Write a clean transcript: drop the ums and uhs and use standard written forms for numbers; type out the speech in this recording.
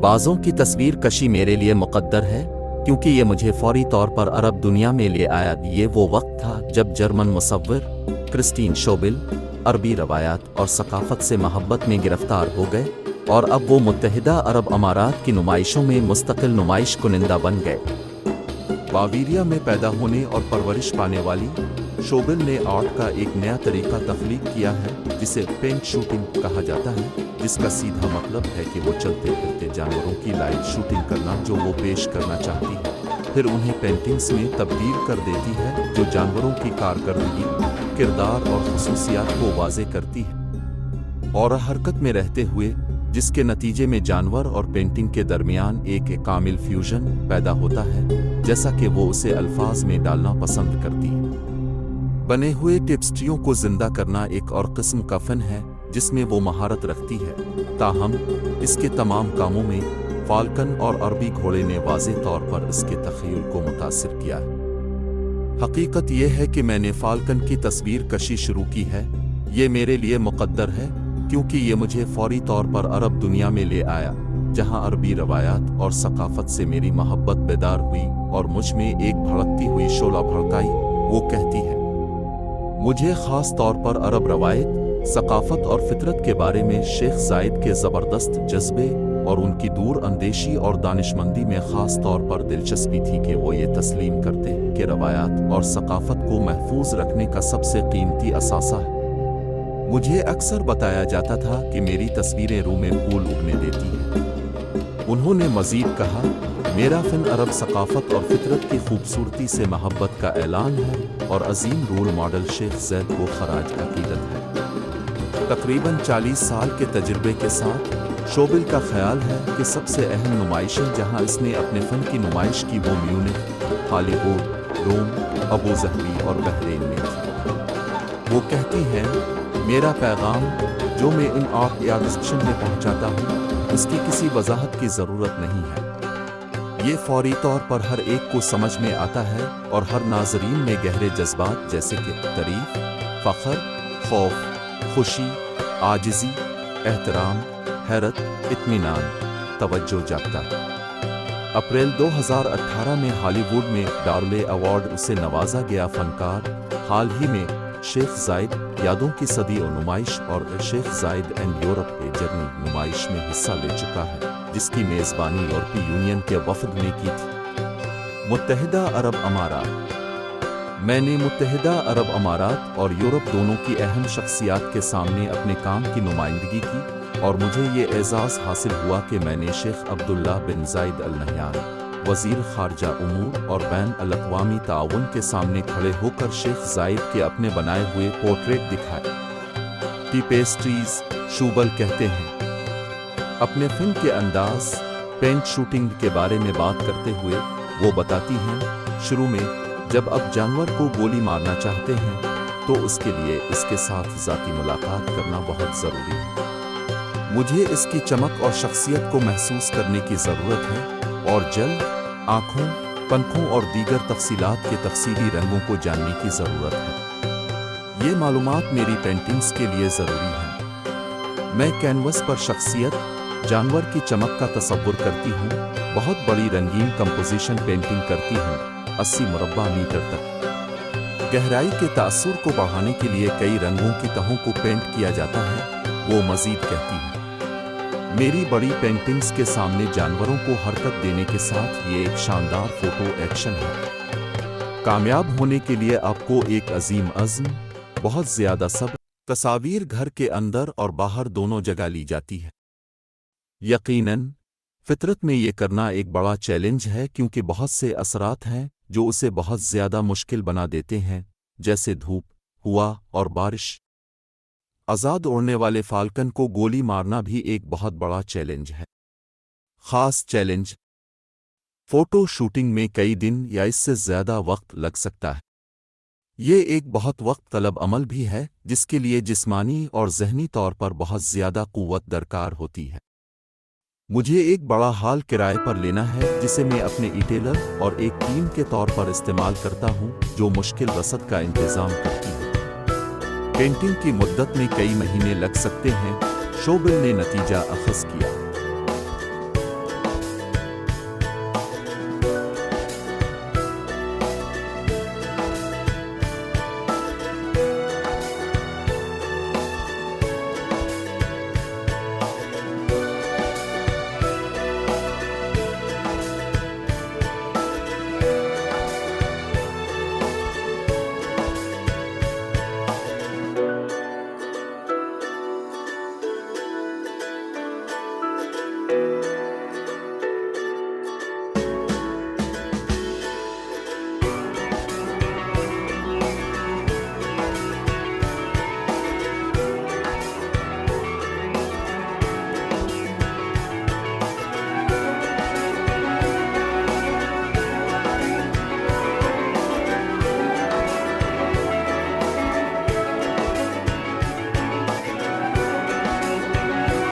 बाज़ों की तस्वीर कशी मेरे लिए मुक़द्दर है क्योंकि ये मुझे फौरी तौर पर अरब दुनिया में ले आया। ये वो वक्त था जब जर्मन मुसव्विर क्रिस्टीन शोबिल अरबी रवायात और सकाफ़त से मोहब्बत में गिरफ्तार हो गए और अब वो मुत्तहिदा अरब अमारात की नुमाइशों में मुस्तकिल नुमाइश कुनिंदा बन गए। बावीरिया में पैदा होने और परवरिश पाने वाली शोबिल ने आर्ट का एक नया तरीका तख्लीक किया है जिसे पेंट शूटिंग कहा जाता है, जिसका सीधा मतलब है कि वो चलते फिरते जानवरों की लाइव शूटिंग करना जो वो पेश करना चाहती है, फिर उन्हें पेंटिंग्स में तब्दील कर देती है जो जानवरों की कारकर्दगी, किरदार और खुसूसियात को वाज़े करती है और हरकत में रहते हुए, जिसके नतीजे में जानवर और पेंटिंग के दरमियान एक कामिल फ्यूजन पैदा होता है, जैसा कि वो उसे अल्फाज में डालना पसंद करती है। बने हुए टेप्स्ट्रियों को जिंदा करना एक और किस्म का फन है जिसमें वो महारत रखती है, ताहम इसके तमाम कामों में फाल्कन और अरबी घोड़े ने वाज़े तौर पर इसके तख़य्युल को मुतासिर किया है। हकीकत यह है कि मैंने फाल्कन की तस्वीर कशी शुरू की है। ये मेरे लिए मुक़द्दर है क्योंकि ये मुझे फौरी तौर पर अरब दुनिया में ले आया जहां अरबी रवायात और सकाफ़त से मेरी मोहब्बत बेदार हुई और मुझ में एक भड़कती हुई शोला भड़काई। वो कहती है, मुझे ख़ास तौर पर अरब रवायत, सकाफ़त और फितरत के बारे में शेख ज़ायद के ज़बरदस्त जज्बे और उनकी दूर अंदेशी और दानिशमंदी में ख़ास तौर पर दिलचस्पी थी कि वो ये तस्लीम करते हैं कि रवायात और सकाफ़त को महफूज रखने का सबसे कीमती असासा है। मुझे अक्सर बताया जाता था कि मेरी तस्वीरें रूह में फूल उगने देती हैं। उन्होंने मज़ीद कहा, मेरा फ़न अरब सकाफ़त और फितरत की खूबसूरती से मोहब्बत का ऐलान है और अजीम रोल मॉडल शेख ज़ैद को ख़राज अक़ीदत है। तकरीबन 40 साल के तजुर्बे के साथ शोबिल का ख्याल है कि सबसे अहम नुमाइशें जहां इसने अपने फ़न की नुमाइश की वो म्यूनिख, हॉलीवुड, रोम, अबू ज़हबी और बहरीन में थी। वो कहती हैं, मेरा पैगाम जो मैं इन आर्ट एग्जीबिशन में पहुंचाता हूं उसकी किसी वजाहत की ज़रूरत नहीं है। ये फौरी तौर पर हर एक को समझ में आता है और हर नाज़रीन में गहरे जज्बात जैसे कि तारीफ़, फ़ख्र, खौफ, खुशी, आजिज़ी, एहतराम, हैरत, इत्मीनान, तवज्जो जागता है। अप्रैल 2018 में हॉलीवुड में डार्ले अवार्ड उसे नवाजा गया फनकार हाल ही में शेख ज़ायद यादों की सदी और नुमाइश और शेख ज़ायद एंड यूरोप के जर्नी नुमाइश में हिस्सा ले चुका है, जिसकी मेज़बानी यूरोपीय यूनियन के वफ़द ने की थी। मुत्तहिदा अरब अमारात। मैंने मुत्तहिदा अरब अमारात और यूरोप दोनों की अहम शख्सियात के सामने अपने काम की नुमाइंदगी की और मुझे ये एज़ाज़ हासिल हुआ कि मैंने शेख अब्दुल्ला बिन ज़ायद अल नहयान, वज़ीर ख़ारजा उमूर और बैन अल-अक़वामी ताउन के सामने खड़े होकर शेख ज़ायद के अपने बनाए हुए पोर्ट्रेट दिखाए। टी पेस्ट्रीज़, शोबिल कहते हैं, अपने फ़िल्म के अंदाज़ पेंट शूटिंग के बारे में बात करते हुए वो बताती हैं, शुरू में जब आप जानवर को गोली मारना चाहते हैं तो उसके लिए इसके साथ ज़ाती मुलाकात करना बहुत ज़रूरी है। मुझे इसकी चमक और शख्सियत को महसूस करने की ज़रूरत है और जल्द आँखों, पंखों और दीगर तफसीलात के तफसीली रंगों को जानने की ज़रूरत है। ये मालूमात मेरी पेंटिंग्स के लिए ज़रूरी हैं। मैं कैनवस पर शख्सियत, जानवर की चमक का तसव्वुर करती हूँ, बहुत बड़ी रंगीन कंपोजिशन पेंटिंग करती हूँ, 80 मुरब्बा मीटर तक। गहराई के तासुर को बढ़ाने के लिए कई रंगों की तहों को पेंट किया जाता है। वो मज़ीद कहती है, मेरी बड़ी पेंटिंग्स के सामने जानवरों को हरकत देने के साथ ये एक शानदार फोटो एक्शन है। कामयाब होने के लिए आपको एक अजीम अज़्म, बहुत ज़्यादा सब्र, तस्वीर घर के अंदर और बाहर दोनों जगह ली जाती है। यकीनन फितरत में ये करना एक बड़ा चैलेंज है क्योंकि बहुत से असरात हैं जो उसे बहुत ज़्यादा मुश्किल बना देते हैं, जैसे धूप, हुआ और बारिश। आज़ाद उड़ने वाले फाल्कन को गोली मारना भी एक बहुत बड़ा चैलेंज है। ख़ास चैलेंज, फ़ोटो शूटिंग में कई दिन या इससे ज़्यादा वक्त लग सकता है। ये एक बहुत वक्त तलब अमल भी है जिसके लिए जिस्मानी और ज़हनी तौर पर बहुत ज़्यादा क़ुव्वत दरकार होती है। मुझे एक बड़ा हॉल किराए पर लेना है जिसे मैं अपने डिटेलर और एक टीम के तौर पर इस्तेमाल करता हूँ जो मुश्किल रसद का इंतज़ाम करती है। पेंटिंग की मुद्दत में कई महीने लग सकते हैं, शोबिल ने नतीजा अख़ज़ किया।